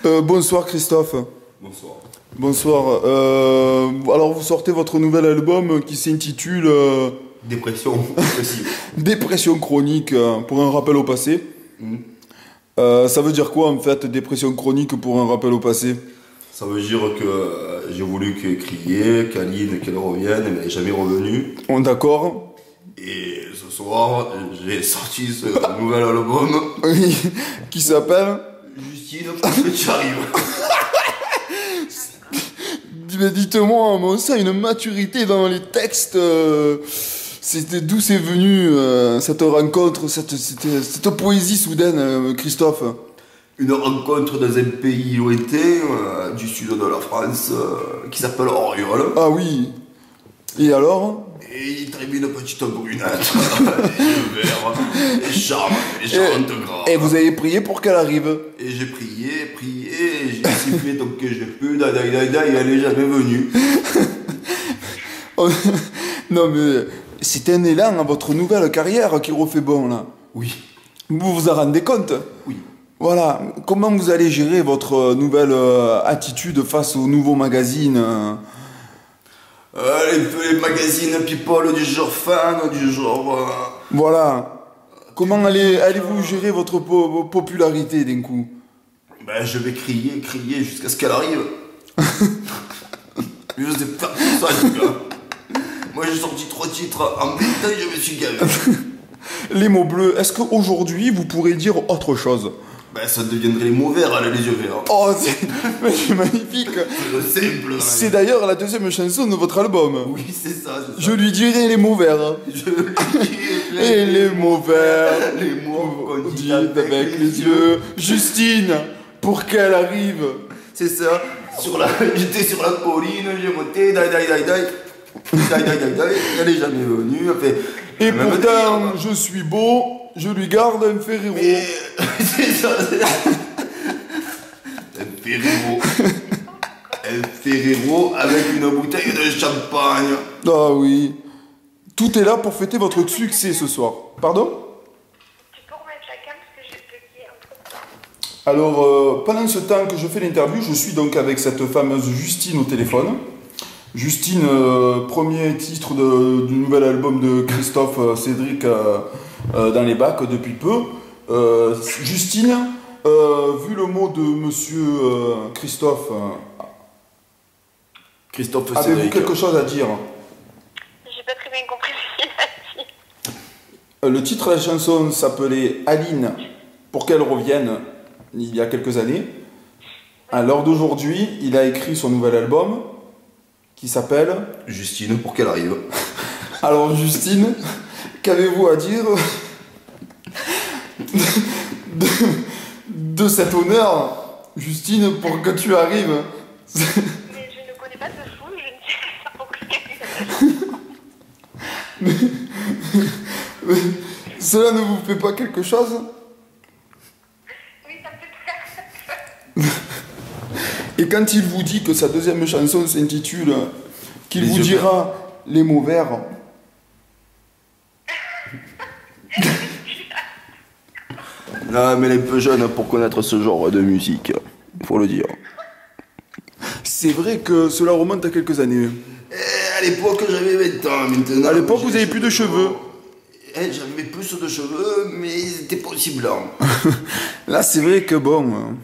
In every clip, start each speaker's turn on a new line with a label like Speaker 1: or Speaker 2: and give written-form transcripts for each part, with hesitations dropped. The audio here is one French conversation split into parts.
Speaker 1: Bonsoir Christophe.
Speaker 2: Bonsoir.
Speaker 1: Bonsoir. Alors vous sortez votre nouvel album qui s'intitule
Speaker 2: Dépression dépressive.
Speaker 1: Dépression chronique pour un rappel au passé. Ça veut dire quoi en fait, dépression chronique pour un rappel au passé?
Speaker 2: Ça veut dire que j'ai voulu crier, qu'Aline, qu'elle revienne, mais elle n'est jamais revenue.
Speaker 1: On est d'accord?
Speaker 2: Et ce soir, j'ai sorti ce nouvel album.
Speaker 1: Oui. Qui s'appelle
Speaker 2: Justine, parce que tu arrives.
Speaker 1: Mais dites-moi, on sent une maturité dans les textes. D'où c'est venu cette rencontre, cette poésie soudaine, Christophe?
Speaker 2: Une rencontre dans un pays lointain du sud de la France qui s'appelle Oriol.
Speaker 1: Ah oui. Et alors?
Speaker 2: Et il traîne une petite brunette, les yeux verts, et charmante grave.
Speaker 1: Et vous avez prié pour qu'elle arrive?
Speaker 2: Et j'ai prié, et j'ai sifflé tant que j'ai pu, et elle est jamais venue.
Speaker 1: Non mais c'est un élan à votre nouvelle carrière qui refait bon là.
Speaker 2: Oui.
Speaker 1: Vous vous en rendez compte?
Speaker 2: Oui.
Speaker 1: Voilà. Comment vous allez gérer votre nouvelle attitude face aux nouveaux magazines
Speaker 2: les magazines people du genre fan, du genre...
Speaker 1: Voilà. Comment allez-vous gérer votre popularité d'un coup?
Speaker 2: Ben, je vais crier jusqu'à ce qu'elle arrive. Je sais pas tout ça, les gars. Moi, j'ai sorti 3 titres en même temps et je me suis gavé.
Speaker 1: Les mots bleus, est-ce qu'aujourd'hui vous pourrez dire autre chose?
Speaker 2: Ben, ça deviendrait les mots verts, les yeux verts.
Speaker 1: Oh, c'est magnifique.
Speaker 2: C'est simple.
Speaker 1: C'est d'ailleurs la deuxième chanson de votre album.
Speaker 2: Oui, c'est ça.
Speaker 1: Je lui dirai les mots verts.
Speaker 2: Je lui dirai
Speaker 1: Et les mots verts.
Speaker 2: Les mots qu'on dit
Speaker 1: avec les yeux. Justine, pour qu'elle arrive.
Speaker 2: C'est ça. J'étais sur la colline, j'ai monté, elle est jamais venue.
Speaker 1: Et pourtant, je suis beau, je lui garde un Ferrero.
Speaker 2: Mais c'est ça. Un Ferrero. Un Ferrero avec une bouteille de champagne.
Speaker 1: Ah oui. Tout est là pour fêter votre succès ce soir. Pardon?
Speaker 3: Tu peux remettre la cam parce que j'ai bugué un peu.
Speaker 1: Alors, pendant ce temps que je fais l'interview, je suis donc avec cette fameuse Justine au téléphone. Justine, premier titre du nouvel album de Christophe Cédric dans les bacs depuis peu. Justine, vu le mot de monsieur Christophe,
Speaker 2: Christophe
Speaker 1: avez-vous
Speaker 2: Cédric.
Speaker 1: quelque chose à dire?
Speaker 3: J'ai pas très bien compris ce qu'il a dit.
Speaker 1: Le titre de la chanson s'appelait Aline, pour qu'elle revienne, il y a quelques années. À l'heure d'aujourd'hui, il a écrit son nouvel album qui s'appelle
Speaker 2: Justine, pour qu'elle arrive.
Speaker 1: Alors Justine, qu'avez-vous à dire de cet honneur, Justine, pour que tu arrives?
Speaker 3: Mais je ne connais pas ce fou, je ne sais pas pourquoi.
Speaker 1: Cela ne vous fait pas quelque chose?
Speaker 3: Oui, ça me fait peur.
Speaker 1: Et quand il vous dit que sa deuxième chanson s'intitule, qu'il
Speaker 2: Les
Speaker 1: vous
Speaker 2: yeux
Speaker 1: dira les mots verts,
Speaker 2: Non, mais elle est peu jeune pour connaître ce genre de musique, faut le dire.
Speaker 1: c'est vrai que cela remonte à quelques années.
Speaker 2: À l'époque, j'avais 20 ans, maintenant...
Speaker 1: À l'époque, vous avez plus de cheveux.
Speaker 2: J'avais plus de cheveux, mais ils étaient pas aussi blancs.
Speaker 1: Là, c'est vrai que bon...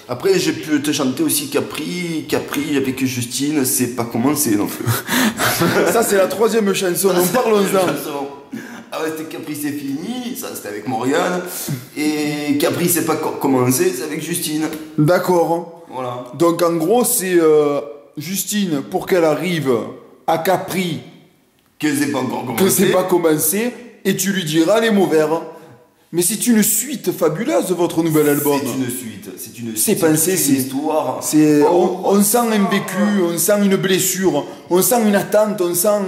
Speaker 2: Après, j'ai pu te chanter aussi Capri, avec Justine, c'est pas commencé non plus.
Speaker 1: Ça, c'est la troisième chanson, donc parlons-en.
Speaker 2: Ah ouais, c'était Capri, c'est fini, ça c'était avec Morgane. Et Capri, c'est pas commencé, c'est avec Justine.
Speaker 1: D'accord.
Speaker 2: Voilà.
Speaker 1: Donc en gros, c'est Justine, pour qu'elle arrive à Capri,
Speaker 2: Que c'est pas encore commencé.
Speaker 1: que c'est pas commencé, et tu lui diras les mots verts. Mais c'est une suite fabuleuse, votre nouvel album.
Speaker 2: C'est une
Speaker 1: C'est pensé,
Speaker 2: c'est une histoire.
Speaker 1: On sent un vécu, on sent une blessure, on sent une attente, on sent...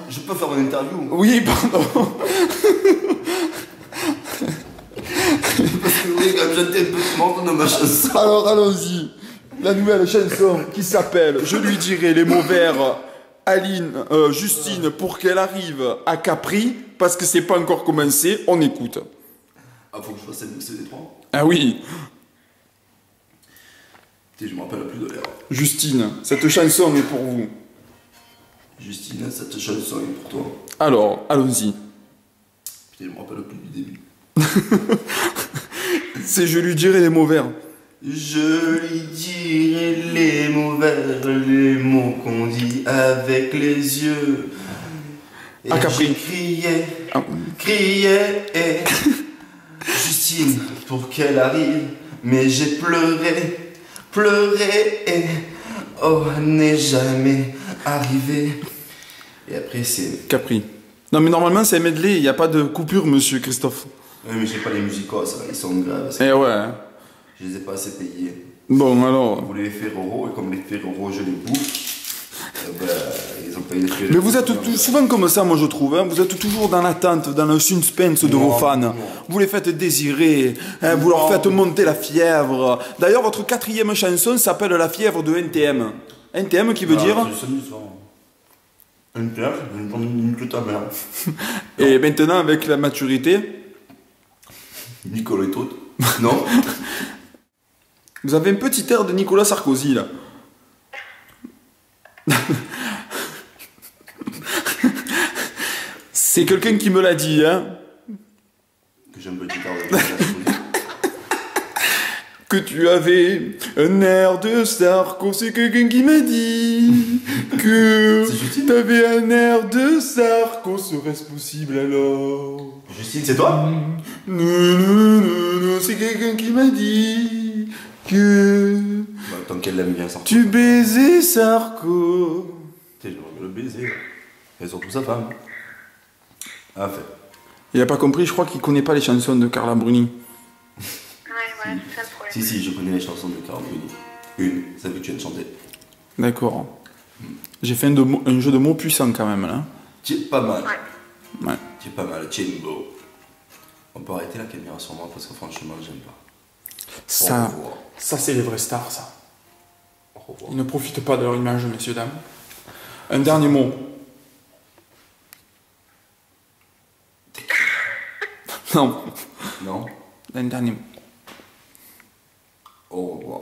Speaker 2: Je peux faire une interview.
Speaker 1: Oui, pardon.
Speaker 2: Parce que oui, quand j'étais un peu mort de ma chanson.
Speaker 1: Alors allons-y. La nouvelle chanson qui s'appelle Je lui dirai les mots verts, Justine, pour qu'elle arrive à Capri, parce que c'est pas encore commencé, on écoute.
Speaker 2: Ah, faut que je fasse un mix des trois.
Speaker 1: Ah oui.
Speaker 2: Putain, je me rappelle plus de l'air.
Speaker 1: Justine, cette chanson est pour vous.
Speaker 2: Justine, cette chanson est pour toi.
Speaker 1: Alors, allons-y.
Speaker 2: Putain, je me rappelle plus du début.
Speaker 1: C'est Je lui dirai les mots verts.
Speaker 2: Je lui dirai les mots verts, les mots qu'on dit avec les yeux. Et
Speaker 1: Ah, Capri.
Speaker 2: j'ai crié,
Speaker 1: Ah.
Speaker 2: crié, et Justine, pour qu'elle arrive. Mais j'ai pleuré, pleuré, et oh, elle n'est jamais arrivée. Et après, c'est.
Speaker 1: Capri. Non, mais normalement, c'est un medley, il n'y a pas de coupure, monsieur Christophe.
Speaker 2: Oui, mais j'ai pas les musicos, ça, ils sont graves.
Speaker 1: Eh ouais.
Speaker 2: Je les ai pas assez payés.
Speaker 1: Bon, alors.
Speaker 2: Vous les Ferrero, et comme les Ferrero, je les bouffe, ben, ils ont payé les Ferrero.
Speaker 1: Mais vous êtes souvent comme ça, moi je trouve. Hein. Vous êtes toujours dans l'attente, dans le suspense de
Speaker 2: Non,
Speaker 1: vos fans.
Speaker 2: non.
Speaker 1: Vous les faites désirer, hein, vous leur
Speaker 2: Non.
Speaker 1: faites monter la fièvre. D'ailleurs, votre 4e chanson s'appelle La fièvre de NTM. NTM qui veut dire.
Speaker 2: C'est ça. Une pierre, une toute ta mère.
Speaker 1: Et maintenant, avec la maturité,
Speaker 2: Nicolas et tout. Non.
Speaker 1: vous avez un petit air de Nicolas Sarkozy là. C'est quelqu'un qui me l'a dit, hein.
Speaker 2: Que j'ai un petit air de Nicolas.
Speaker 1: Que tu avais un air de Sarko, c'est quelqu'un qui m'a dit que
Speaker 2: C'est Justine.
Speaker 1: t'avais un air de Sarko, serait-ce possible alors?
Speaker 2: Justine, c'est toi?
Speaker 1: Non, non, non, non, c'est quelqu'un qui m'a dit que
Speaker 2: Bah, tant qu'elle l'aime bien, ça.
Speaker 1: tu baisais Sarko.
Speaker 2: Putain, je vais le baiser. Et surtout sa femme. Ah, fait.
Speaker 1: Il a pas compris, je crois qu'il connaît pas les chansons de Carla Bruni.
Speaker 3: Ouais, ouais, c'est ça le problème.
Speaker 2: Si, je connais les chansons de Carl Bruni. Une, celle que tu viens de chanter.
Speaker 1: D'accord. J'ai fait un jeu de mots puissant quand même là.
Speaker 2: Tu es pas mal.
Speaker 3: Ouais.
Speaker 1: Ouais.
Speaker 2: Tu es pas mal, tu es beau. On peut arrêter la caméra sur moi parce que franchement, j'aime pas.
Speaker 1: Ça,
Speaker 2: Au revoir.
Speaker 1: ça c'est les vraies stars ça.
Speaker 2: Au revoir.
Speaker 1: Ils ne profitent pas de leur image, messieurs, dames. Un dernier mot. Non,
Speaker 2: Non?
Speaker 1: un dernier mot.
Speaker 2: Au revoir.